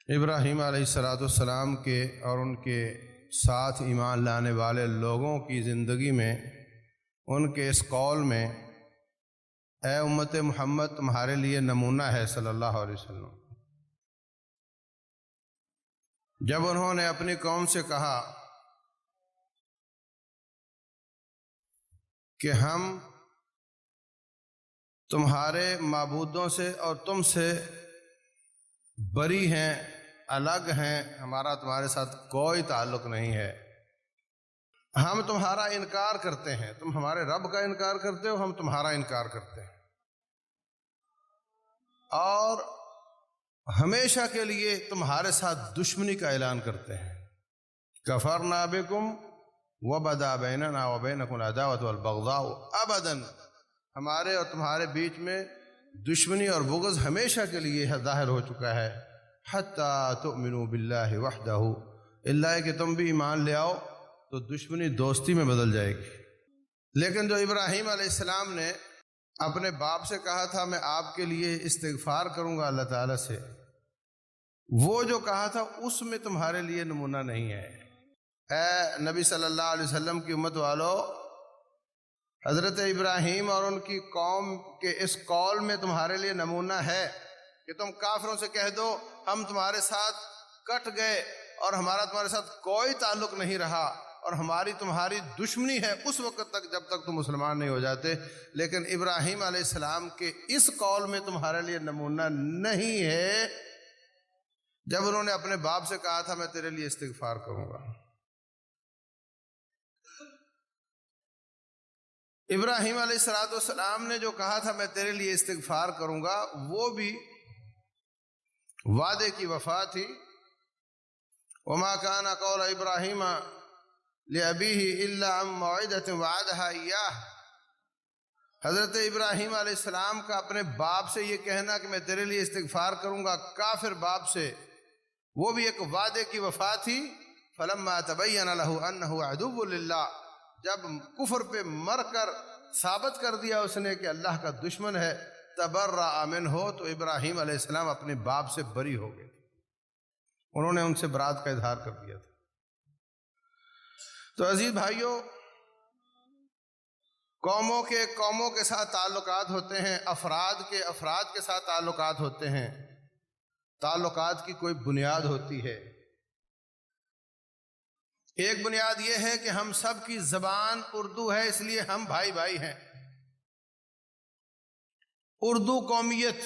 ابراہیم علیہ السلام کے اور ان کے ساتھ ایمان لانے والے لوگوں کی زندگی میں ان کے اس قول میں، اے امت محمد تمہارے لیے نمونہ ہے صلی اللہ علیہ وسلم، جب انہوں نے اپنی قوم سے کہا کہ ہم تمہارے معبودوں سے اور تم سے بری ہیں، الگ ہیں، ہمارا تمہارے ساتھ کوئی تعلق نہیں ہے، ہم تمہارا انکار کرتے ہیں، تم ہمارے رب کا انکار کرتے ہو، ہم تمہارا انکار کرتے ہیں، اور ہمیشہ کے لیے تمہارے ساتھ دشمنی کا اعلان کرتے ہیں۔ کفرنا بکم وبدا بیننا وبینکم العداوۃ والبغضاء ابدا، ہمارے اور تمہارے بیچ میں دشمنی اور بغض ہمیشہ کے لیے ظاہر ہو چکا ہے، حتی تؤمنوا باللہ وحدہ، الا کہ تم بھی ایمان لے آؤ تو دشمنی دوستی میں بدل جائے گی۔ لیکن جو ابراہیم علیہ السلام نے اپنے باپ سے کہا تھا میں آپ کے لیے استغفار کروں گا اللہ تعالیٰ سے، وہ جو کہا تھا اس میں تمہارے لیے نمونہ نہیں ہے۔ اے نبی صلی اللہ علیہ وسلم کی امت والو، حضرت ابراہیم اور ان کی قوم کے اس قول میں تمہارے لیے نمونہ ہے کہ تم کافروں سے کہہ دو ہم تمہارے ساتھ کٹ گئے اور ہمارا تمہارے ساتھ کوئی تعلق نہیں رہا اور ہماری تمہاری دشمنی ہے اس وقت تک جب تک تم مسلمان نہیں ہو جاتے، لیکن ابراہیم علیہ السلام کے اس قول میں تمہارے لیے نمونہ نہیں ہے جب انہوں نے اپنے باپ سے کہا تھا میں تیرے لیے استغفار کروں گا۔ ابراہیم علیہ السلام نے جو کہا تھا میں تیرے لیے استغفار کروں گا، وہ بھی وعدے کی وفا تھی۔ وما كان قول ابراہیم لأبیہ الا عن موعدۃ وعدہا ایاہ، حضرت ابراہیم علیہ السلام کا اپنے باپ سے یہ کہنا کہ میں تیرے لیے استغفار کروں گا، کافر باپ سے، وہ بھی ایک وعدے کی وفا تھی۔ فلما تبین لہ انہ عدو للہ، جب کفر پہ مر کر ثابت کر دیا اس نے کہ اللہ کا دشمن ہے، تبرأ منہ، تو ابراہیم علیہ السلام اپنے باپ سے بری ہو گئے، انہوں نے ان سے برات کا اظہار کر دیا تھا۔ تو عزیز بھائیوں، قوموں کے ساتھ تعلقات ہوتے ہیں، افراد کے ساتھ تعلقات ہوتے ہیں، تعلقات کی کوئی بنیاد ہوتی ہے۔ ایک بنیاد یہ ہے کہ ہم سب کی زبان اردو ہے، اس لیے ہم بھائی بھائی ہیں، اردو قومیت،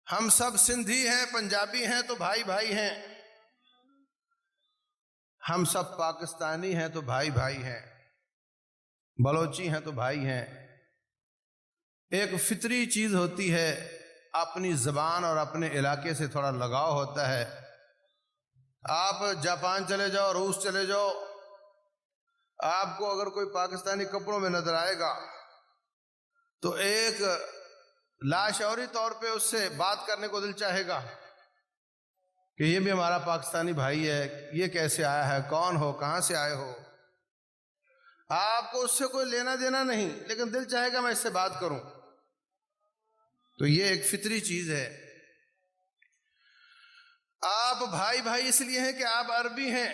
ہم سب سندھی ہیں، پنجابی ہیں تو بھائی بھائی ہیں، ہم سب پاکستانی ہیں تو بھائی بھائی ہیں، بلوچی ہیں تو بھائی ہیں۔ ایک فطری چیز ہوتی ہے، اپنی زبان اور اپنے علاقے سے تھوڑا لگاؤ ہوتا ہے۔ آپ جاپان چلے جاؤ، روس چلے جاؤ، آپ کو اگر کوئی پاکستانی کپڑوں میں نظر آئے گا تو ایک لاشعوری طور پہ اس سے بات کرنے کو دل چاہے گا کہ یہ بھی ہمارا پاکستانی بھائی ہے، یہ کیسے آیا ہے، کون ہو، کہاں سے آئے ہو۔ آپ کو اس سے کوئی لینا دینا نہیں، لیکن دل چاہے گا میں اس سے بات کروں۔ تو یہ ایک فطری چیز ہے۔ آپ بھائی بھائی اس لیے ہیں کہ آپ عربی ہیں،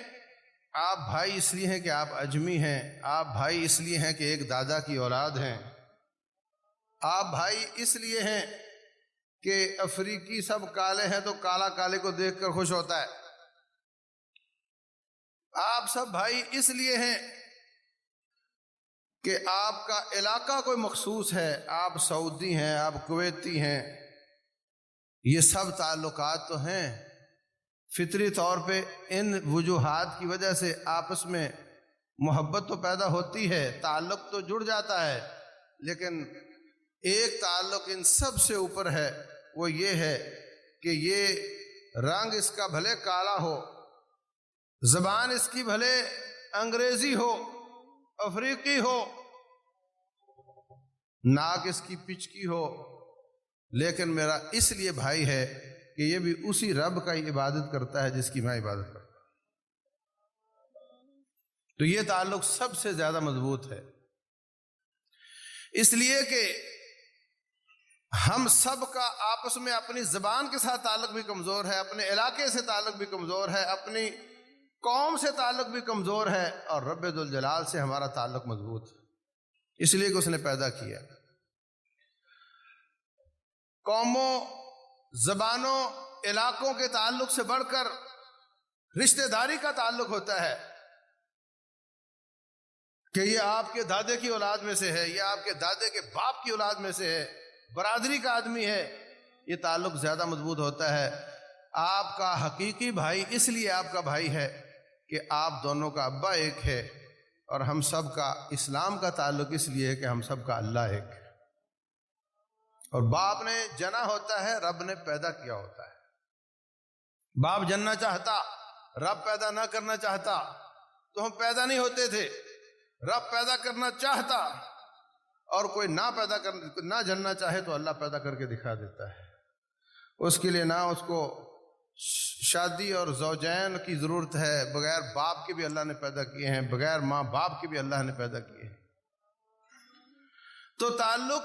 آپ بھائی اس لیے ہیں کہ آپ اجمی ہیں، آپ بھائی اس لیے ہیں کہ ایک دادا کی اولاد ہیں، آپ بھائی اس لیے ہیں کہ افریقی سب کالے ہیں تو کالا کالے کو دیکھ کر خوش ہوتا ہے، آپ سب بھائی اس لیے ہیں کہ آپ کا علاقہ کوئی مخصوص ہے، آپ سعودی ہیں، آپ کویتی ہیں، یہ سب تعلقات تو ہیں۔ فطری طور پہ ان وجوہات کی وجہ سے آپس میں محبت تو پیدا ہوتی ہے، تعلق تو جڑ جاتا ہے، لیکن ایک تعلق ان سب سے اوپر ہے، وہ یہ ہے کہ یہ رنگ اس کا بھلے کالا ہو، زبان اس کی بھلے انگریزی ہو، افریقی ہو، ناک اس کی پچکی ہو، لیکن میرا اس لیے بھائی ہے کہ یہ بھی اسی رب کا ہی عبادت کرتا ہے جس کی میں عبادت کرتا ہوں۔ تو یہ تعلق سب سے زیادہ مضبوط ہے، اس لیے کہ ہم سب کا آپس میں اپنی زبان کے ساتھ تعلق بھی کمزور ہے، اپنے علاقے سے تعلق بھی کمزور ہے، اپنی قوم سے تعلق بھی کمزور ہے، اور رب ذوالجلال سے ہمارا تعلق مضبوط ہے، اس لیے کہ اس نے پیدا کیا۔ قوموں، زبانوں، علاقوں کے تعلق سے بڑھ کر رشتہ داری کا تعلق ہوتا ہے کہ یہ آپ کے دادے کی اولاد میں سے ہے، یہ آپ کے دادے کے باپ کی اولاد میں سے ہے، برادری کا آدمی ہے، یہ تعلق زیادہ مضبوط ہوتا ہے۔ آپ کا حقیقی بھائی اس لیے آپ کا بھائی ہے کہ آپ دونوں کا ابا ایک ہے، اور ہم سب کا اسلام کا تعلق اس لیے ہے کہ ہم سب کا اللہ ایک ہے۔ اور باپ نے جنا ہوتا ہے، رب نے پیدا کیا ہوتا ہے۔ باپ جننا چاہتا، رب پیدا نہ کرنا چاہتا تو ہم پیدا نہیں ہوتے تھے۔ رب پیدا کرنا چاہتا اور کوئی نہ جننا چاہے تو اللہ پیدا کر کے دکھا دیتا ہے۔ اس کے لیے نہ اس کو شادی اور زوجین کی ضرورت ہے، بغیر باپ کے بھی اللہ نے پیدا کیے ہیں، بغیر ماں باپ کے بھی اللہ نے پیدا کیے ہیں۔ تو تعلق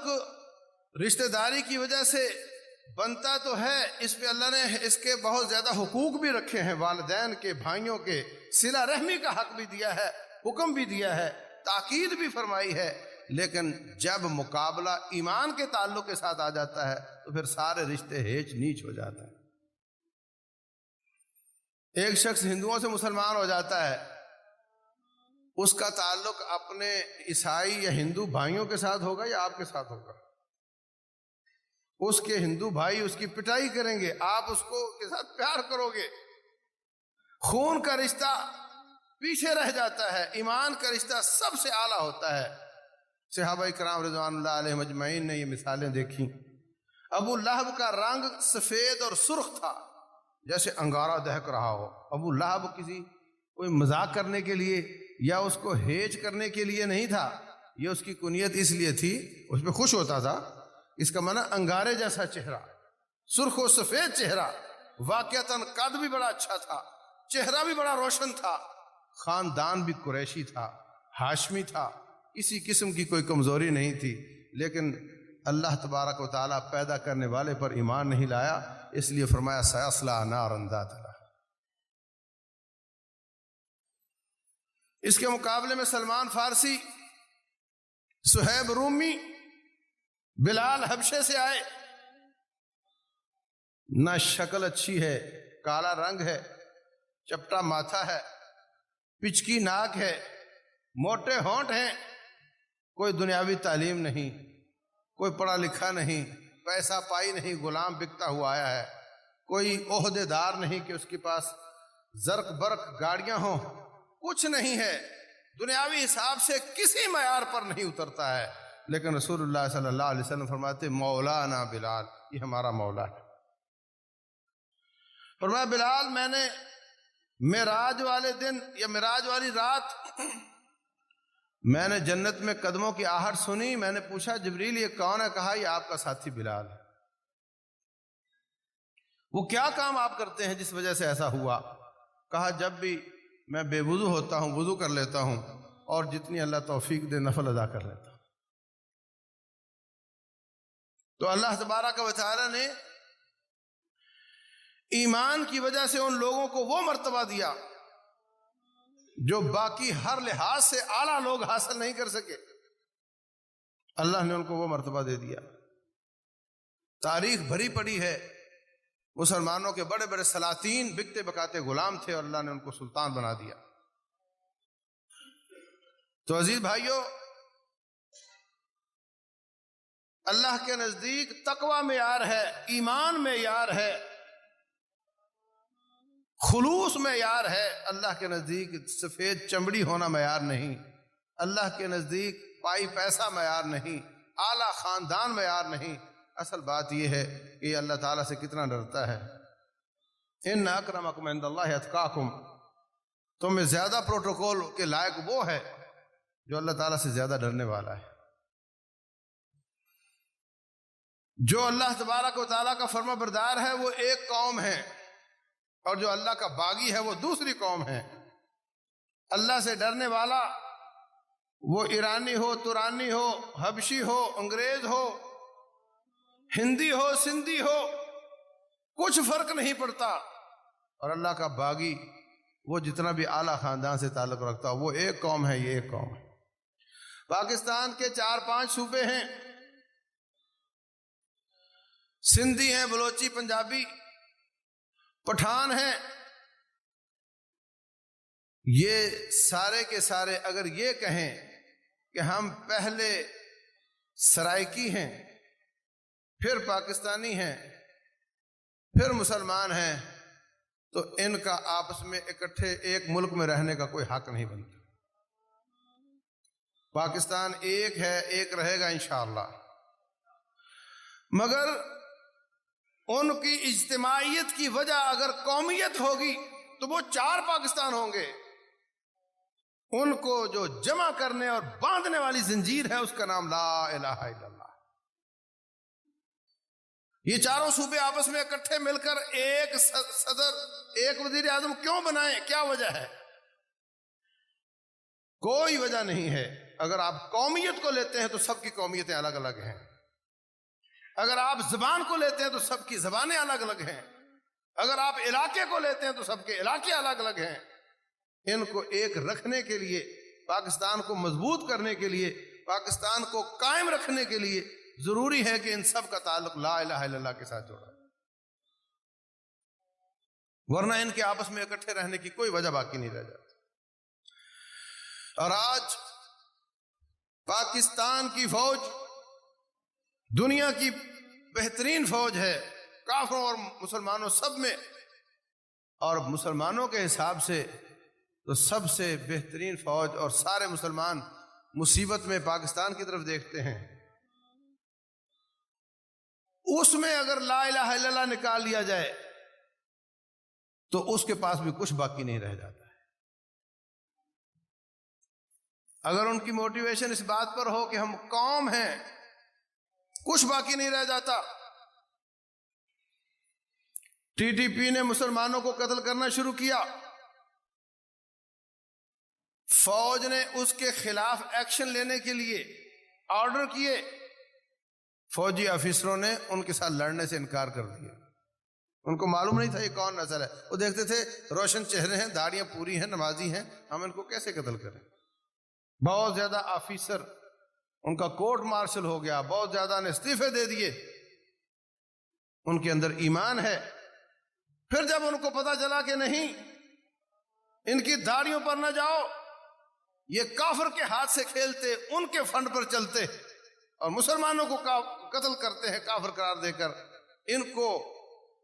رشتہ داری کی وجہ سے بنتا تو ہے، اس پہ اللہ نے اس کے بہت زیادہ حقوق بھی رکھے ہیں، والدین کے، بھائیوں کے، صلہ رحمی کا حق بھی دیا ہے، حکم بھی دیا ہے، تاکید بھی فرمائی ہے، لیکن جب مقابلہ ایمان کے تعلق کے ساتھ آ جاتا ہے تو پھر سارے رشتے ہیچ نیچ ہو جاتے ہیں۔ ایک شخص ہندوؤں سے مسلمان ہو جاتا ہے، اس کا تعلق اپنے عیسائی یا ہندو بھائیوں کے ساتھ ہوگا یا آپ کے ساتھ ہوگا؟ اس کے ہندو بھائی اس کی پٹائی کریں گے، آپ اس کو کے ساتھ پیار کرو گے۔ خون کا رشتہ پیچھے رہ جاتا ہے، ایمان کا رشتہ سب سے اعلیٰ ہوتا ہے۔ صحابہ کرام رضوان اللہ علیہم اجمعین نے یہ مثالیں دیکھیں۔ ابو لہب کا رنگ سفید اور سرخ تھا، جیسے انگارہ دہک رہا ہو۔ ابو لہب کوئی مذاق کرنے کے لیے یا اس کو ہیج کرنے کے لیے نہیں تھا، یہ اس کی کنیت اس لیے تھی، اس پہ خوش ہوتا تھا۔ اس کا معنی انگارے جیسا چہرہ، سرخ و سفید چہرہ، واقعتاً قد بھی بڑا اچھا تھا، چہرہ بھی بڑا روشن تھا، خاندان بھی قریشی تھا، ہاشمی تھا، کسی قسم کی کوئی کمزوری نہیں تھی، لیکن اللہ تبارک و تعالیٰ پیدا کرنے والے پر ایمان نہیں لایا، اس لیے فرمایا سیصلی نارا ذات لہب۔ اس کے مقابلے میں سلمان فارسی، صہیب رومی، بلال حبشے سے آئے، نہ شکل اچھی ہے، کالا رنگ ہے، چپٹا ماتھا ہے، پچکی ناک ہے، موٹے ہونٹ ہیں، کوئی دنیاوی تعلیم نہیں، کوئی پڑھا لکھا نہیں، پیسہ پائی نہیں، غلام بکتا ہوا آیا ہے، کوئی عہدے دار نہیں کہ اس کے پاس زرق برق گاڑیاں ہوں، کچھ نہیں ہے، دنیاوی حساب سے کسی معیار پر نہیں اترتا ہے، لیکن رسول اللہ صلی اللہ علیہ وسلم فرماتے مولانا بلال، یہ ہمارا مولا ہے۔ فرمایا بلال، میں نے معراج والے دن یا معراج والی رات میں نے جنت میں قدموں کی آہٹ سنی، میں نے پوچھا جبریل یہ کون ہے؟ کہا یہ آپ کا ساتھی بلال ہے۔ وہ کیا کام آپ کرتے ہیں جس وجہ سے ایسا ہوا؟ کہا جب بھی میں بے وضو ہوتا ہوں وضو کر لیتا ہوں، اور جتنی اللہ توفیق دے نفل ادا کر لیتا ہوں۔ تو اللہ تبارک و تعالی نے ایمان کی وجہ سے ان لوگوں کو وہ مرتبہ دیا جو باقی ہر لحاظ سے اعلیٰ لوگ حاصل نہیں کر سکے، اللہ نے ان کو وہ مرتبہ دے دیا۔ تاریخ بھری پڑی ہے، مسلمانوں کے بڑے بڑے سلاطین بکتے بکاتے غلام تھے اور اللہ نے ان کو سلطان بنا دیا۔ تو عزیز بھائیو، اللہ کے نزدیک تقوی معیار ہے، ایمان معیار ہے، خلوص معیار ہے۔ اللہ کے نزدیک سفید چمڑی ہونا معیار نہیں، اللہ کے نزدیک پائی پیسہ معیار نہیں، اعلیٰ خاندان معیار نہیں۔ اصل بات یہ ہے کہ یہ اللہ تعالیٰ سے کتنا ڈرتا ہے۔ ان اکرمکم عند اللہ اتقاکم، تم میں زیادہ پروٹوکول کے لائق وہ ہے جو اللہ تعالیٰ سے زیادہ ڈرنے والا ہے، جو اللہ تبارک و تعالیٰ کا فرما بردار ہے وہ ایک قوم ہے، اور جو اللہ کا باغی ہے وہ دوسری قوم ہے۔ اللہ سے ڈرنے والا وہ ایرانی ہو، ترانی ہو، حبشی ہو، انگریز ہو، ہندی ہو سندھی ہو کچھ فرق نہیں پڑتا، اور اللہ کا باغی وہ جتنا بھی اعلیٰ خاندان سے تعلق رکھتا ہو وہ ایک قوم ہے، یہ ایک قوم ہے۔ پاکستان کے 4-5 صوبے ہیں، سندھی ہیں، بلوچی، پنجابی، پٹھان ہیں، یہ سارے کے سارے اگر یہ کہیں کہ ہم پہلے سرائکی ہیں، پھر پاکستانی ہیں، پھر مسلمان ہیں، تو ان کا آپس میں اکٹھے ایک ملک میں رہنے کا کوئی حق نہیں بنتا۔ پاکستان ایک ہے، ایک رہے گا انشاءاللہ، مگر ان کی اجتماعیت کی وجہ اگر قومیت ہوگی تو وہ 4 پاکستان ہوں گے۔ ان کو جو جمع کرنے اور باندھنے والی زنجیر ہے اس کا نام لا الہ الا اللہ۔ یہ چاروں صوبے آپس میں اکٹھے مل کر ایک صدر، ایک وزیر اعظم کیوں بنائیں؟ کیا وجہ ہے؟ کوئی وجہ نہیں ہے۔ اگر آپ قومیت کو لیتے ہیں تو سب کی قومیتیں الگ الگ ہیں، اگر آپ زبان کو لیتے ہیں تو سب کی زبانیں الگ الگ ہیں، اگر آپ علاقے کو لیتے ہیں تو سب کے علاقے الگ الگ ہیں۔ ان کو ایک رکھنے کے لیے، پاکستان کو مضبوط کرنے کے لیے، پاکستان کو قائم رکھنے کے لیے ضروری ہے کہ ان سب کا تعلق لا الہ الا اللہ کے ساتھ جوڑا، ورنہ ان کے آپس میں اکٹھے رہنے کی کوئی وجہ باقی نہیں رہ جاتی۔ اور آج پاکستان کی فوج دنیا کی بہترین فوج ہے، کافروں اور مسلمانوں سب میں، اور مسلمانوں کے حساب سے تو سب سے بہترین فوج، اور سارے مسلمان مصیبت میں پاکستان کی طرف دیکھتے ہیں۔ اس میں اگر لا الہ الا اللہ نکال لیا جائے تو اس کے پاس بھی کچھ باقی نہیں رہ جاتا ہے۔ اگر ان کی موٹیویشن اس بات پر ہو کہ ہم قوم ہیں، کچھ باقی نہیں رہ جاتا۔ ٹی ٹی پی نے مسلمانوں کو قتل کرنا شروع کیا، فوج نے اس کے خلاف ایکشن لینے کے لیے آرڈر کیے، فوجی آفیسروں نے ان کے ساتھ لڑنے سے انکار کر دیا۔ ان کو معلوم نہیں تھا یہ کون نسل ہے، وہ دیکھتے تھے روشن چہرے ہیں، داڑیاں پوری ہیں، نمازی ہیں، ہم ان کو کیسے قتل کریں۔ بہت زیادہ آفیسر ان کا کورٹ مارشل ہو گیا، بہت زیادہ نے استعفے دے دیے۔ ان کے اندر ایمان ہے۔ پھر جب ان کو پتا چلا کہ نہیں، ان کی داڑیوں پر نہ جاؤ، یہ کافر کے ہاتھ سے کھیلتے، ان کے فنڈ پر چلتے اور مسلمانوں کو قتل کرتے ہیں کافر قرار دے کر،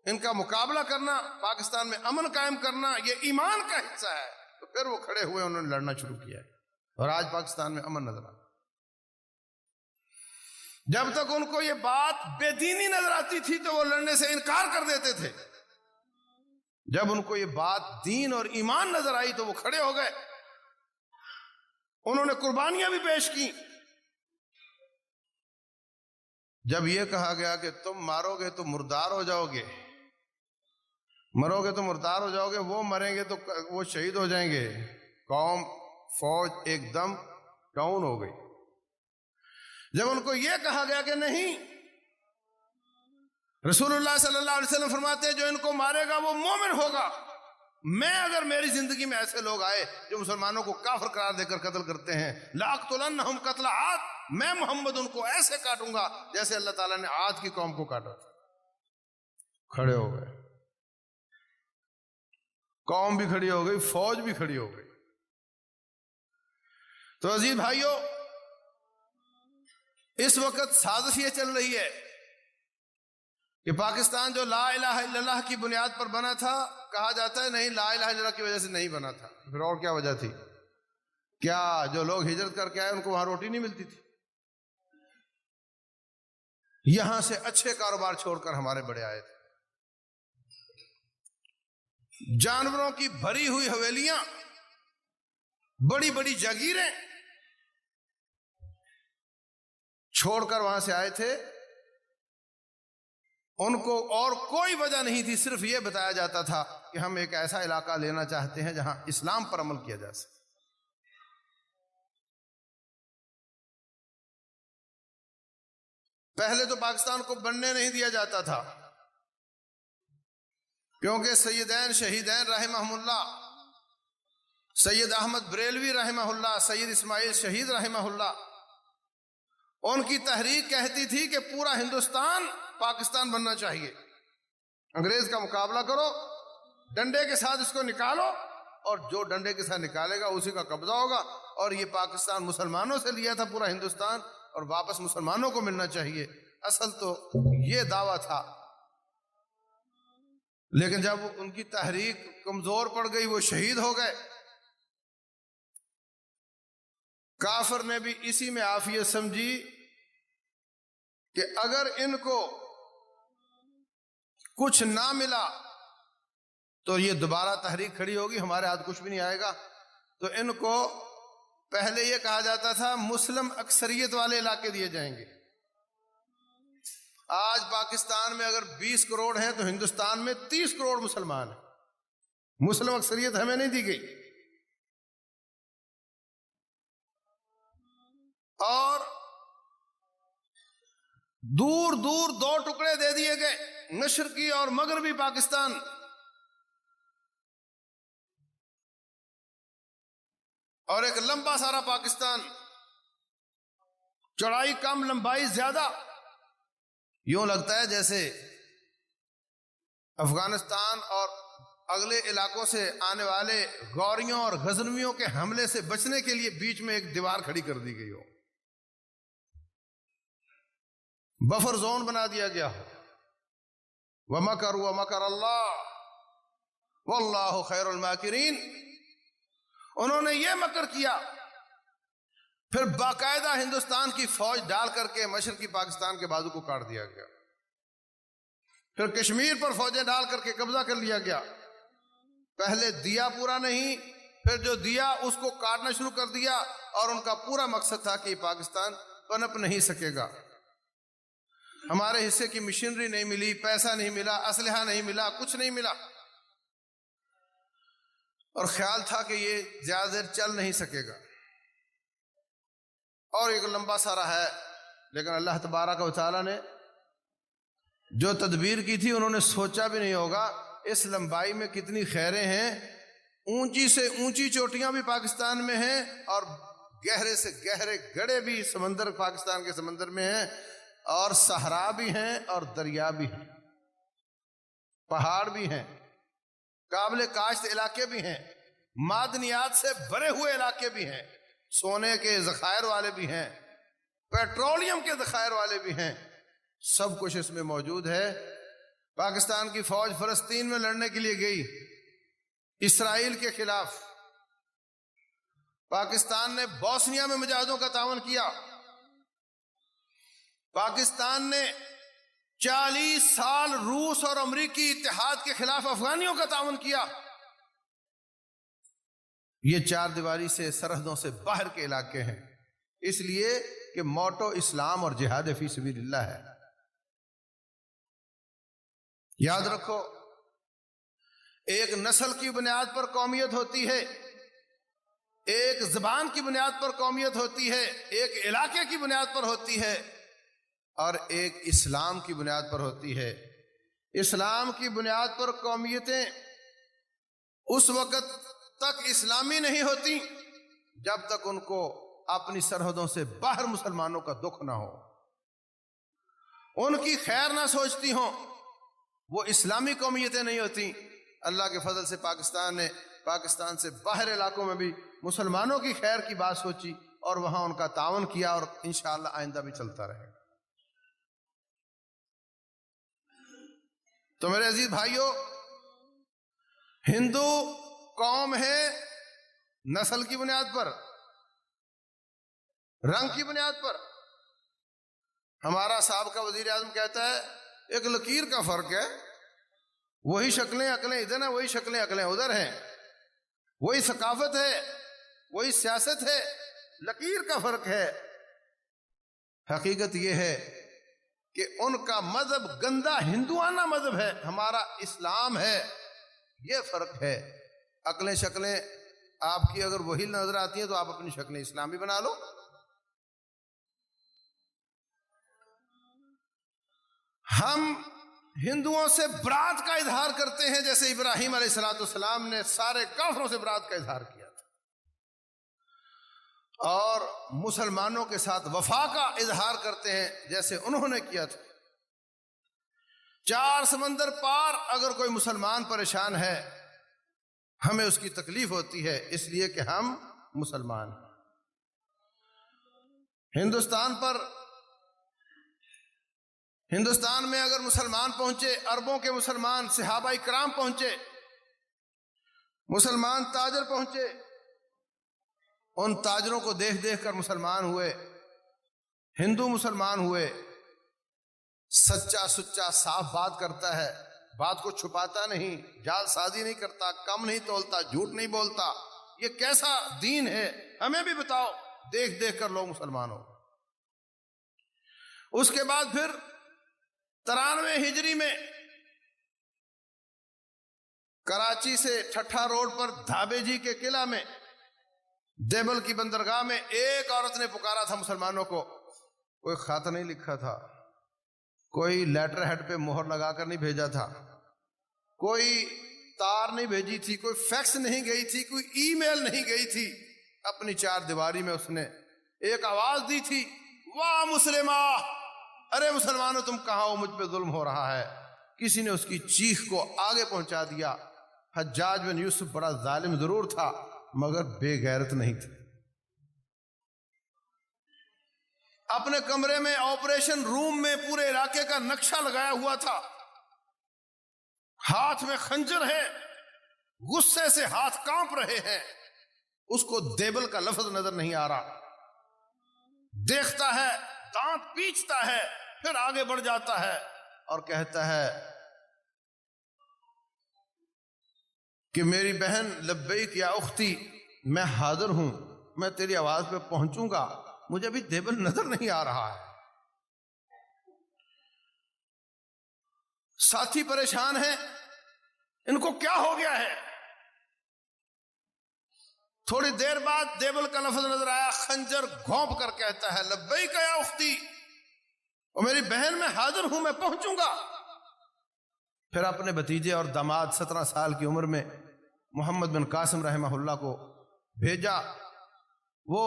ان کا مقابلہ کرنا، پاکستان میں امن قائم کرنا، یہ ایمان کا حصہ ہے۔ تو پھر وہ کھڑے ہوئے، انہوں نے لڑنا شروع کیا ہے، اور آج پاکستان میں امن نظر آتا۔ جب تک ان کو یہ بات بے دینی نظر آتی تھی تو وہ لڑنے سے انکار کر دیتے تھے، جب ان کو یہ بات دین اور ایمان نظر آئی تو وہ کھڑے ہو گئے، انہوں نے قربانیاں بھی پیش کی۔ جب یہ کہا گیا کہ تم مارو گے تو مردار ہو جاؤ گے، مرو گے تو مردار ہو جاؤ گے، وہ مریں گے تو وہ شہید ہو جائیں گے، قوم، فوج ایک دم ڈاؤن ہو گئی۔ جب ان کو یہ کہا گیا کہ نہیں، رسول اللہ صلی اللہ علیہ وسلم فرماتے ہیں جو ان کو مارے گا وہ مومن ہوگا، میں اگر میری زندگی میں ایسے لوگ آئے جو مسلمانوں کو کافر قرار دے کر قتل کرتے ہیں، لَأَقْتُلَنَّهُمْ قَتْلَ عَادٍ، میں محمد ان کو ایسے کاٹوں گا جیسے اللہ تعالیٰ نے عاد کی قوم کو کاٹا تھا۔ کھڑے ہو گئے، قوم بھی کھڑی ہو گئی، فوج بھی کھڑی ہو گئی۔ تو عزیز بھائیوں، اس وقت سازش یہ چل رہی ہے کہ پاکستان جو لا الہ الا اللہ کی بنیاد پر بنا تھا، کہا جاتا ہے نہیں، لا الہ الا اللہ کی وجہ سے نہیں بنا تھا، پھر اور کیا وجہ تھی؟ کیا جو لوگ ہجرت کر کے آئے ان کو وہاں روٹی نہیں ملتی تھی؟ یہاں سے اچھے کاروبار چھوڑ کر ہمارے بڑے آئے تھے، جانوروں کی بھری ہوئی حویلیاں، بڑی بڑی جاگیریں چھوڑ کر وہاں سے آئے تھے۔ ان کو اور کوئی وجہ نہیں تھی، صرف یہ بتایا جاتا تھا کہ ہم ایک ایسا علاقہ لینا چاہتے ہیں جہاں اسلام پر عمل کیا جا سکے۔ پہلے تو پاکستان کو بننے نہیں دیا جاتا تھا، کیونکہ سیدین شہیدین رحمہم اللہ، سید احمد بریلوی رحمہ اللہ، سید اسماعیل شہید رحمہ اللہ، ان کی تحریک کہتی تھی کہ پورا ہندوستان پاکستان بننا چاہیے، انگریز کا مقابلہ کرو، ڈنڈے کے ساتھ اس کو نکالو، اور جو ڈنڈے کے ساتھ نکالے گا اسی کا قبضہ ہوگا، اور یہ پاکستان مسلمانوں سے لیا تھا پورا ہندوستان، اور واپس مسلمانوں کو ملنا چاہیے، اصل تو یہ دعویٰ تھا۔ لیکن جب ان کی تحریک کمزور پڑ گئی، وہ شہید ہو گئے، کافر نے بھی اسی میں عافیت سمجھی کہ اگر ان کو کچھ نہ ملا تو یہ دوبارہ تحریک کھڑی ہوگی، ہمارے ہاتھ کچھ بھی نہیں آئے گا، تو ان کو پہلے یہ کہا جاتا تھا مسلم اکثریت والے علاقے دیے جائیں گے۔ آج پاکستان میں اگر 20 کروڑ ہیں تو ہندوستان میں 30 کروڑ مسلمان ہیں، مسلم اکثریت ہمیں نہیں دی گئی، اور دور دور 2 ٹکڑے دے دیے گئے، مشرقی اور مغربی پاکستان، اور ایک لمبا سارا پاکستان، چوڑائی کم لمبائی زیادہ، یوں لگتا ہے جیسے افغانستان اور اگلے علاقوں سے آنے والے غوریوں اور غزنویوں کے حملے سے بچنے کے لیے بیچ میں ایک دیوار کھڑی کر دی گئی ہو، بفر زون بنا دیا گیا ہو۔ وَمَكَرُوا وَمَكَرَ اللَّهُ وَاللَّهُ خَيْرُ الْمَاكِرِينَ، انہوں نے یہ مکر کیا، پھر باقاعدہ ہندوستان کی فوج ڈال کر کے مشرقی پاکستان کے بازو کو کاٹ دیا گیا، پھر کشمیر پر فوجیں ڈال کر کے قبضہ کر لیا گیا، پہلے دیا پورا نہیں، پھر جو دیا اس کو کاٹنا شروع کر دیا، اور ان کا پورا مقصد تھا کہ پاکستان پنپ نہیں سکے گا، ہمارے حصے کی مشینری نہیں ملی، پیسہ نہیں ملا، اسلحہ نہیں ملا، کچھ نہیں ملا، اور خیال تھا کہ یہ زیادہ دیر چل نہیں سکے گا، اور ایک لمبا سارا ہے، لیکن اللہ تبارک و تعالیٰ نے جو تدبیر کی تھی، انہوں نے سوچا بھی نہیں ہوگا اس لمبائی میں کتنی خیریں ہیں، اونچی سے اونچی چوٹیاں بھی پاکستان میں ہیں، اور گہرے سے گہرے گڑھے بھی سمندر پاکستان کے سمندر میں ہیں، اور صحرا بھی ہیں اور دریا بھی ہیں، پہاڑ بھی ہیں، قابل کاشت علاقے بھی ہیں، معدنیات سے بھرے ہوئے علاقے بھی ہیں، سونے کے ذخائر والے بھی ہیں، پیٹرولیم کے ذخائر والے بھی ہیں، سب کچھ اس میں موجود ہے۔ پاکستان کی فوج فلسطین میں لڑنے کے لیے گئی، اسرائیل کے خلاف، پاکستان نے بوسنیا میں مجاہدوں کا تعاون کیا، پاکستان نے 40 سال روس اور امریکی اتحاد کے خلاف افغانیوں کا تعاون کیا۔ یہ 4 دیواری سے سرحدوں سے باہر کے علاقے ہیں، اس لیے کہ موٹو اسلام اور جہاد فی سبیل اللہ ہے۔ یاد رکھو، ایک نسل کی بنیاد پر قومیت ہوتی ہے، ایک زبان کی بنیاد پر قومیت ہوتی ہے، ایک علاقے کی بنیاد پر ہوتی ہے، اور ایک اسلام کی بنیاد پر ہوتی ہے۔ اسلام کی بنیاد پر قومیتیں اس وقت تک اسلامی نہیں ہوتی جب تک ان کو اپنی سرحدوں سے باہر مسلمانوں کا دکھ نہ ہو، ان کی خیر نہ سوچتی ہوں، وہ اسلامی قومیتیں نہیں ہوتی۔ اللہ کے فضل سے پاکستان نے پاکستان سے باہر علاقوں میں بھی مسلمانوں کی خیر کی بات سوچی، اور وہاں ان کا تعاون کیا، اور انشاءاللہ آئندہ بھی چلتا رہے گا۔ تو میرے عزیز بھائیوں، ہندو قوم ہے نسل کی بنیاد پر، رنگ کی بنیاد پر۔ ہمارا سابقہ وزیر اعظم کہتا ہے ایک لکیر کا فرق ہے، وہی شکلیں عقلیں ادھر ہیں، وہی شکلیں عقلیں ادھر ہیں، وہی ثقافت ہے، وہی سیاست ہے، لکیر کا فرق ہے۔ حقیقت یہ ہے کہ ان کا مذہب گندا ہندوانہ مذہب ہے، ہمارا اسلام ہے، یہ فرق ہے۔ عقلیں شکلیں آپ کی اگر وہی نظر آتی ہیں تو آپ اپنی شکلیں اسلامی بنا لو۔ ہم ہندوؤں سے برات کا اظہار کرتے ہیں جیسے ابراہیم علیہ السلام نے سارے کافروں سے برات کا اظہار کیا تھا، اور مسلمانوں کے ساتھ وفا کا اظہار کرتے ہیں جیسے انہوں نے کیا تھا۔ 4 سمندر پار اگر کوئی مسلمان پریشان ہے، ہمیں اس کی تکلیف ہوتی ہے، اس لیے کہ ہم مسلمان ہیں۔ ہندوستان میں اگر مسلمان پہنچے، اربوں کے مسلمان صحابہ کرام پہنچے، مسلمان تاجر پہنچے، ان تاجروں کو دیکھ دیکھ کر مسلمان ہوئے، ہندو مسلمان ہوئے۔ سچا سچا صاف بات کرتا ہے، بات کو چھپاتا نہیں، جال سازی نہیں کرتا، کم نہیں تولتا، جھوٹ نہیں بولتا۔ یہ کیسا دین ہے؟ ہمیں بھی بتاؤ۔ دیکھ دیکھ کر لوگ مسلمان ہو۔ اس کے بعد پھر 93 ہجری میں کراچی سے ٹھٹھا روڈ پر دھابے جی کے قلعہ میں دیبل کی بندرگاہ میں ایک عورت نے پکارا تھا مسلمانوں کو۔ کوئی خط نہیں لکھا تھا، کوئی لیٹر ہیڈ پہ مہر لگا کر نہیں بھیجا تھا، کوئی تار نہیں بھیجی تھی، کوئی فیکس نہیں گئی تھی، کوئی ای میل نہیں گئی تھی۔ اپنی 4 دیواری میں اس نے ایک آواز دی تھی، واہ مسلمہ، ارے مسلمانوں تم کہاں ہو، مجھ پہ ظلم ہو رہا ہے۔ کسی نے اس کی چیخ کو آگے پہنچا دیا۔ حجاج بن یوسف بڑا ظالم ضرور تھا مگر بے غیرت نہیں تھا۔ اپنے کمرے میں آپریشن روم میں پورے علاقے کا نقشہ لگایا ہوا تھا، ہاتھ میں خنجر ہے، غصے سے ہاتھ کانپ رہے ہیں۔ اس کو دیبل کا لفظ نظر نہیں آ رہا، دیکھتا ہے، دانت پیچتا ہے، پھر آگے بڑھ جاتا ہے اور کہتا ہے کہ میری بہن لبیک یا اختی، میں حاضر ہوں، میں تیری آواز پہ پہنچوں گا، مجھے ابھی دیبل نظر نہیں آ رہا ہے۔ ساتھی پریشان ہیں، ان کو کیا ہو گیا ہے؟ تھوڑی دیر بعد دیبل کا لفظ نظر آیا، خنجر گھونپ کر کہتا ہے لبیک یا اختی، اور میری بہن میں حاضر ہوں، میں پہنچوں گا۔ پھر اپنے بھتیجے اور داماد 17 سال کی عمر میں محمد بن قاسم رحمہ اللہ کو بھیجا۔ وہ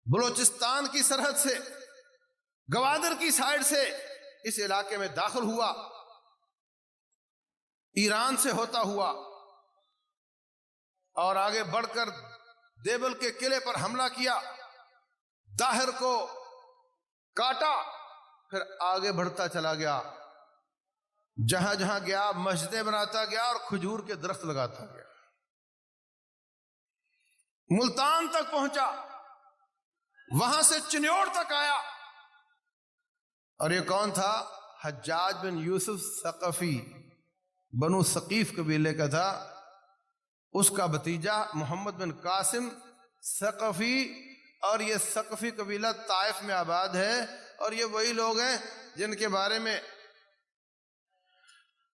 بلوچستان کی سرحد سے، گوادر کی سائڈ سے اس علاقے میں داخل ہوا، ایران سے ہوتا ہوا، اور آگے بڑھ کر دیبل کے قلعے پر حملہ کیا، داہر کو کاٹا، پھر آگے بڑھتا چلا گیا، جہاں جہاں گیا مسجدیں بناتا گیا اور کھجور کے درخت لگاتا گیا، ملتان تک پہنچا، وہاں سے چنیوڑ تک آیا۔ اور یہ کون تھا؟ حجاج بن یوسف ثقفی، بنو ثقیف قبیلے کا تھا۔ اس کا بھتیجا محمد بن قاسم ثقفی، اور یہ ثقفی قبیلہ طائف میں آباد ہے، اور یہ وہی لوگ ہیں جن کے بارے میں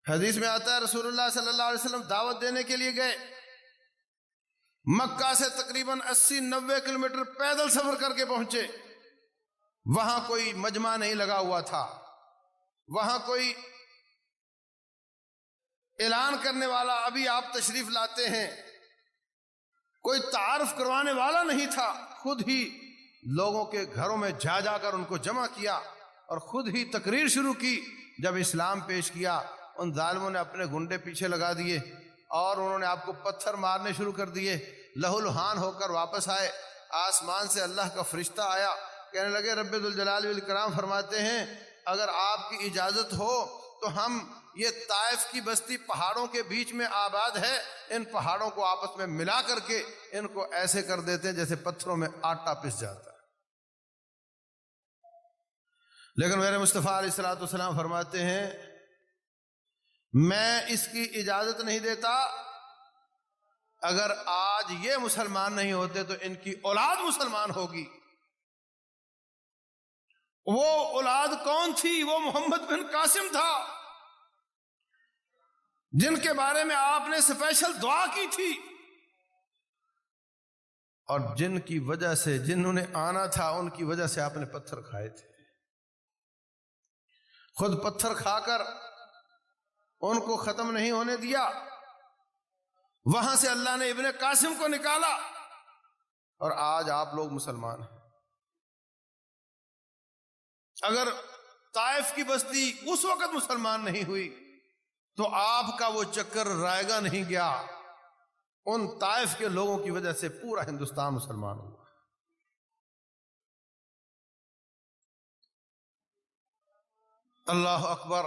حدیث میں آتا ہے رسول اللہ صلی اللہ علیہ وسلم دعوت دینے کے لیے گئے، مکہ سے تقریباً 80-90 کلومیٹر پیدل سفر کر کے پہنچے۔ وہاں کوئی مجمع نہیں لگا ہوا تھا، وہاں کوئی اعلان کرنے والا ابھی آپ تشریف لاتے ہیں، کوئی تعارف کروانے والا نہیں تھا۔ خود ہی لوگوں کے گھروں میں جا جا کر ان کو جمع کیا اور خود ہی تقریر شروع کی۔ جب اسلام پیش کیا، ان ظالموں نے اپنے گنڈے پیچھے لگا دیے اور انہوں نے آپ کو پتھر مارنے شروع کر دیے، لہو لہان ہو کر واپس آئے۔ آسمان سے اللہ کا فرشتہ آیا، کہنے لگے رب ذوالجلال والاکرام فرماتے ہیں اگر آپ کی اجازت ہو تو ہم یہ طائف کی بستی پہاڑوں کے بیچ میں آباد ہے، ان پہاڑوں کو آپس میں ملا کر کے ان کو ایسے کر دیتے ہیں جیسے پتھروں میں آٹا پس جاتا ہے۔ لیکن میرے مصطفیٰ علیہ الصلوۃ والسلام فرماتے ہیں میں اس کی اجازت نہیں دیتا، اگر آج یہ مسلمان نہیں ہوتے تو ان کی اولاد مسلمان ہوگی۔ وہ اولاد کون تھی؟ وہ محمد بن قاسم تھا، جن کے بارے میں آپ نے اسپیشل دعا کی تھی، اور جن کی وجہ سے، جنہوں نے آنا تھا ان کی وجہ سے آپ نے پتھر کھائے تھے۔ خود پتھر کھا کر ان کو ختم نہیں ہونے دیا، وہاں سے اللہ نے ابن قاسم کو نکالا، اور آج آپ لوگ مسلمان ہیں۔ اگر طائف کی بستی اس وقت مسلمان نہیں ہوئی تو آپ کا وہ چکر رائے گا نہیں گیا، ان طائف کے لوگوں کی وجہ سے پورا ہندوستان مسلمان ہوا۔ اللہ اکبر۔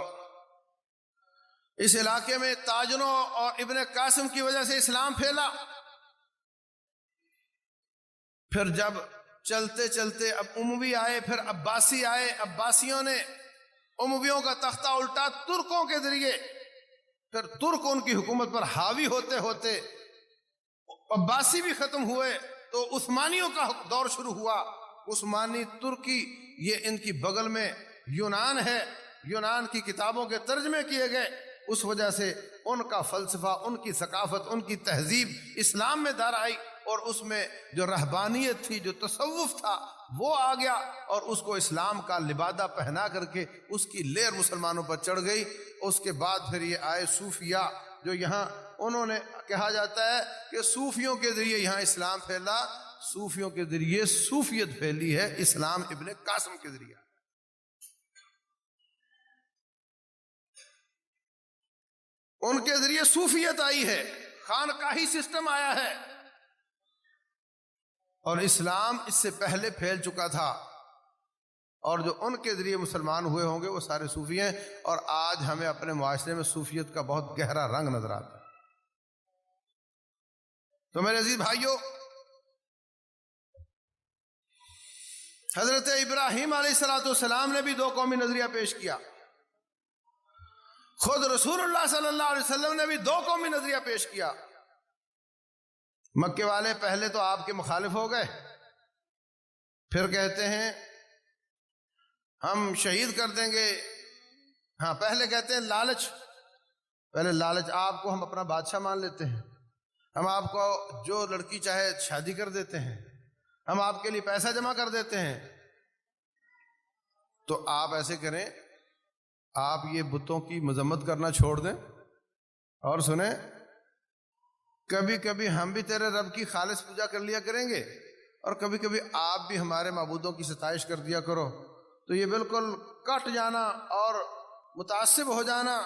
اس علاقے میں تاجروں اور ابن قاسم کی وجہ سے اسلام پھیلا۔ پھر جب چلتے چلتے اب اموی آئے، پھر عباسی آئے، عباسیوں نے امویوں کا تختہ الٹا ترکوں کے ذریعے، پھر ترک ان کی حکومت پر حاوی ہوتے ہوتے عباسی بھی ختم ہوئے تو عثمانیوں کا دور شروع ہوا۔ عثمانی ترکی یہ ان کی بغل میں یونان ہے، یونان کی کتابوں کے ترجمے کیے گئے، اس وجہ سے ان کا فلسفہ، ان کی ثقافت، ان کی تہذیب اسلام میں دار آئی، اور اس میں جو رہبانیت تھی، جو تصوف تھا، وہ آ گیا، اور اس کو اسلام کا لبادہ پہنا کر کے اس کی لہر مسلمانوں پر چڑھ گئی۔ اس کے بعد پھر یہ آئے صوفیہ، جو یہاں انہوں نے کہا جاتا ہے کہ صوفیوں کے ذریعے یہاں اسلام پھیلا، صوفیوں کے ذریعے صوفیت پھیلی ہے، اسلام ابن قاسم کے ذریعے۔ ان کے ذریعے صوفیت آئی ہے، خانقاہی سسٹم آیا ہے، اور اسلام اس سے پہلے پھیل چکا تھا، اور جو ان کے ذریعے مسلمان ہوئے ہوں گے وہ سارے صوفی ہیں، اور آج ہمیں اپنے معاشرے میں صوفیت کا بہت گہرا رنگ نظر آتا ہے۔ تو میرے عزیز بھائیوں، حضرت ابراہیم علیہ السلام نے بھی دو قومی نظریہ پیش کیا، خود رسول اللہ صلی اللہ علیہ وسلم نے بھی دو قومی نظریہ پیش کیا۔ مکے والے پہلے تو آپ کے مخالف ہو گئے، پھر کہتے ہیں ہم شہید کر دیں گے، ہاں پہلے کہتے ہیں لالچ، پہلے لالچ، آپ کو ہم اپنا بادشاہ مان لیتے ہیں، ہم آپ کو جو لڑکی چاہے شادی کر دیتے ہیں، ہم آپ کے لیے پیسہ جمع کر دیتے ہیں۔ تو آپ ایسے کریں، آپ یہ بتوں کی مذمت کرنا چھوڑ دیں، اور سنیں، کبھی کبھی ہم بھی تیرے رب کی خالص پوجا کر لیا کریں گے، اور کبھی کبھی آپ بھی ہمارے معبودوں کی ستائش کر دیا کرو۔ تو یہ بالکل کٹ جانا اور متعصب ہو جانا،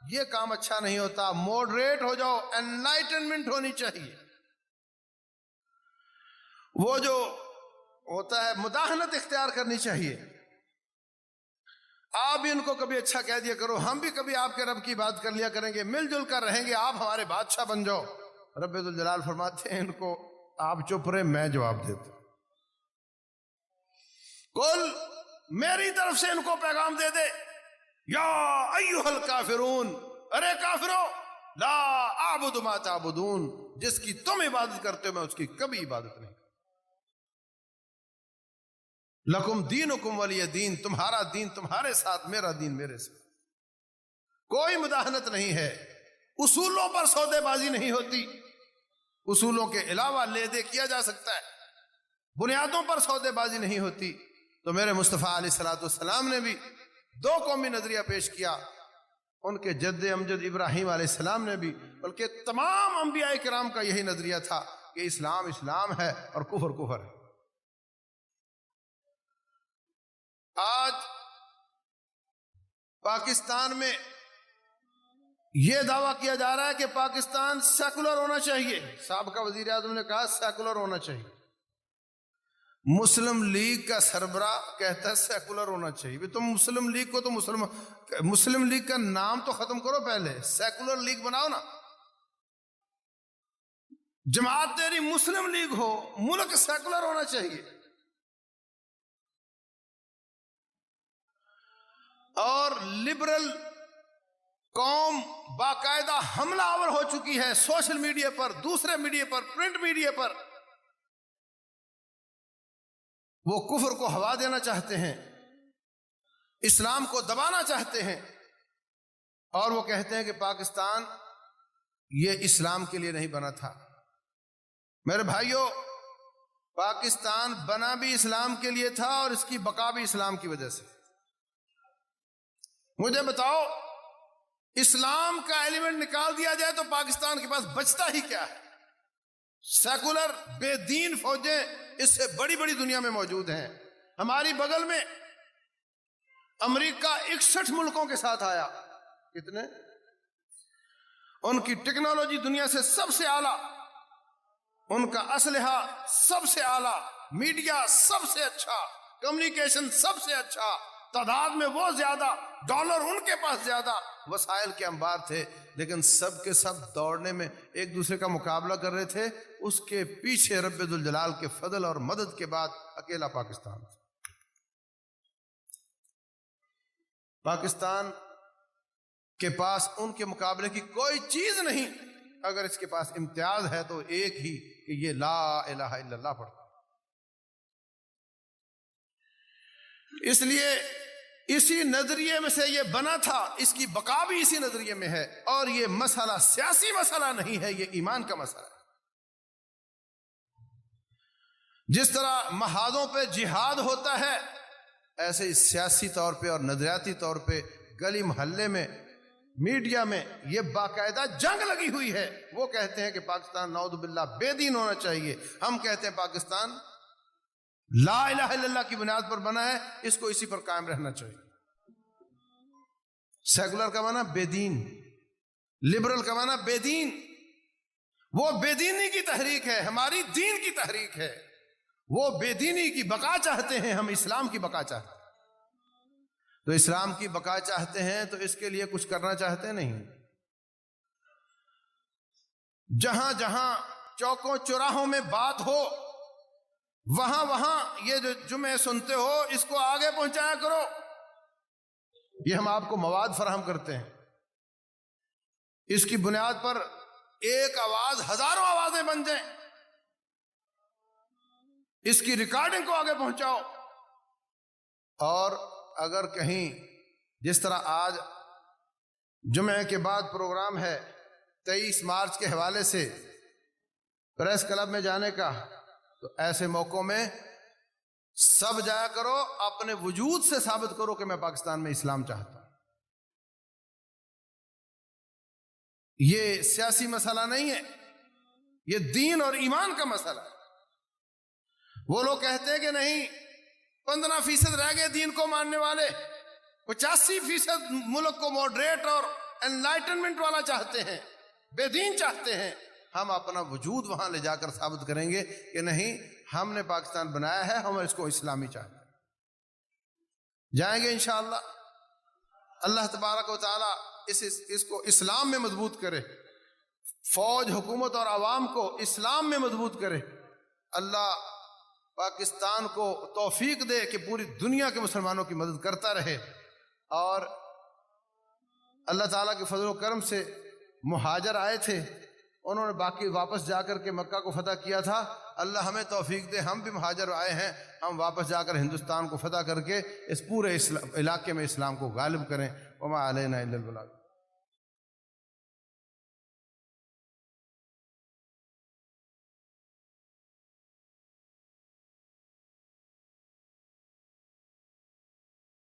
یہ کام اچھا نہیں ہوتا، موڈریٹ ہو جاؤ، انلائٹنمنٹ ہونی چاہیے۔ وہ جو ہوتا ہے مداہنت اختیار کرنی چاہیے۔ آپ بھی ان کو کبھی اچھا کہہ دیا کرو، ہم بھی کبھی آپ کے رب کی بات کر لیا کریں گے، مل جل کر رہیں گے، آپ ہمارے بادشاہ بن جاؤ۔ رب ذوالجلال فرماتے ہیں ان کو آپ چپ رہے، میں جواب دیتا ہوں، کل میری طرف سے ان کو پیغام دے دے، یا ایھا الکافرون، ارے کافرو، لا اعبد ما تعبدون، جس کی تم عبادت کرتے ہو میں اس کی کبھی عبادت نہیں۔ لکم دینکم ولی دین، تمہارا دین تمہارے ساتھ، میرا دین میرے ساتھ۔ کوئی مداہنت نہیں ہے، اصولوں پر سودے بازی نہیں ہوتی، اصولوں کے علاوہ لے دے کیا جا سکتا ہے، بنیادوں پر سودے بازی نہیں ہوتی۔ تو میرے مصطفیٰ علیہ السلام نے بھی دو قومی نظریہ پیش کیا، ان کے جد امجد ابراہیم علیہ السلام نے بھی، بلکہ تمام انبیاء کرام کا یہی نظریہ تھا کہ اسلام اسلام ہے اور کفر کفر ہے۔ آج پاکستان میں یہ دعویٰ کیا جا رہا ہے کہ پاکستان سیکولر ہونا چاہیے، سابقہ وزیر اعظم نے کہا سیکولر ہونا چاہیے، مسلم لیگ کا سربراہ کہتا ہے سیکولر ہونا چاہیے۔ بھی تم مسلم لیگ کو تو مسلم لیگ کا نام تو ختم کرو، پہلے سیکولر لیگ بناؤ نا، جماعت تیری مسلم لیگ ہو، ملک سیکولر ہونا چاہیے۔ اور لبرل قوم باقاعدہ حملہ آور ہو چکی ہے، سوشل میڈیا پر، دوسرے میڈیا پر، پرنٹ میڈیا پر، وہ کفر کو ہوا دینا چاہتے ہیں، اسلام کو دبانا چاہتے ہیں، اور وہ کہتے ہیں کہ پاکستان یہ اسلام کے لیے نہیں بنا تھا۔ میرے بھائیوں، پاکستان بنا بھی اسلام کے لیے تھا، اور اس کی بقا بھی اسلام کی وجہ سے۔ مجھے بتاؤ اسلام کا ایلیمنٹ نکال دیا جائے تو پاکستان کے پاس بچتا ہی کیا ہے؟ سیکولر بے دین فوجیں اس سے بڑی بڑی دنیا میں موجود ہیں. ہماری بغل میں امریکہ 61 ملکوں کے ساتھ آیا. کتنے؟ ان کی ٹیکنالوجی دنیا سے سب سے اعلیٰ، ان کا اسلحہ سب سے اعلیٰ، میڈیا سب سے اچھا، کمیونیکیشن سب سے اچھا، تعداد میں وہ زیادہ، ڈالر ان کے پاس زیادہ، وسائل کے انبار تھے، لیکن سب کے سب دوڑنے میں ایک دوسرے کا مقابلہ کر رہے تھے. اس کے پیچھے رب ذوالجلال کے فضل اور مدد کے بعد اکیلا پاکستان تھا. پاکستان کے پاس ان کے مقابلے کی کوئی چیز نہیں. اگر اس کے پاس امتیاز ہے تو ایک ہی کہ یہ لا الہ الا اللہ پڑھتا. اس لیے اسی نظریے میں سے یہ بنا تھا، اس کی بقا بھی اسی نظریے میں ہے. اور یہ مسئلہ سیاسی مسئلہ نہیں ہے، یہ ایمان کا مسئلہ ہے. جس طرح محاذوں پہ جہاد ہوتا ہے، ایسے ہی سیاسی طور پہ اور نظریاتی طور پہ گلی محلے میں، میڈیا میں یہ باقاعدہ جنگ لگی ہوئی ہے. وہ کہتے ہیں کہ پاکستان نعوذ باللہ بے دین ہونا چاہیے، ہم کہتے ہیں پاکستان لا الہ الا اللہ کی بنیاد پر بنا ہے، اس کو اسی پر قائم رہنا چاہیے. سیکولر کا معنی بے دین، لبرل کا معنی بے دین. وہ بے دینی کی تحریک ہے، ہماری دین کی تحریک ہے. وہ بے دینی کی بقا چاہتے ہیں، ہم اسلام کی بقا چاہتے ہیں. تو اسلام کی بقا چاہتے ہیں تو اس کے لیے کچھ کرنا چاہتے نہیں. جہاں جہاں چوکوں چوراہوں میں بات ہو، وہاں وہاں یہ جو جمعے سنتے ہو اس کو آگے پہنچایا کرو. یہ ہم آپ کو مواد فراہم کرتے ہیں. اس کی بنیاد پر ایک آواز ہزاروں آوازیں بن جائیں. اس کی ریکارڈنگ کو آگے پہنچاؤ. اور اگر کہیں جس طرح آج جمعے کے بعد پروگرام ہے 23 مارچ کے حوالے سے پریس کلب میں جانے کا، تو ایسے موقعوں میں سب جایا کرو، اپنے وجود سے ثابت کرو کہ میں پاکستان میں اسلام چاہتا ہوں. یہ سیاسی مسئلہ نہیں ہے، یہ دین اور ایمان کا مسئلہ ہے. وہ لوگ کہتے ہیں کہ نہیں 15% رہ گئے دین کو ماننے والے، 85% ملک کو ماڈریٹ اور انلائٹنمنٹ والا چاہتے ہیں، بے دین چاہتے ہیں. ہم اپنا وجود وہاں لے جا کر ثابت کریں گے کہ نہیں، ہم نے پاکستان بنایا ہے، ہم اس کو اسلامی چاہتے ہیں. جائیں گے انشاءاللہ. اللہ تبارک و تعالیٰ اس کو اسلام میں مضبوط کرے، فوج، حکومت اور عوام کو اسلام میں مضبوط کرے. اللہ پاکستان کو توفیق دے کہ پوری دنیا کے مسلمانوں کی مدد کرتا رہے. اور اللہ تعالیٰ کے فضل و کرم سے مہاجر آئے تھے، انہوں نے باقی واپس جا کر کے مکہ کو فتح کیا تھا. اللہ ہمیں توفیق دے، ہم بھی مہاجر آئے ہیں، ہم واپس جا کر ہندوستان کو فتح کر کے اس پورے علاقے میں اسلام کو غالب کریں. وما علینا الا البلاغ.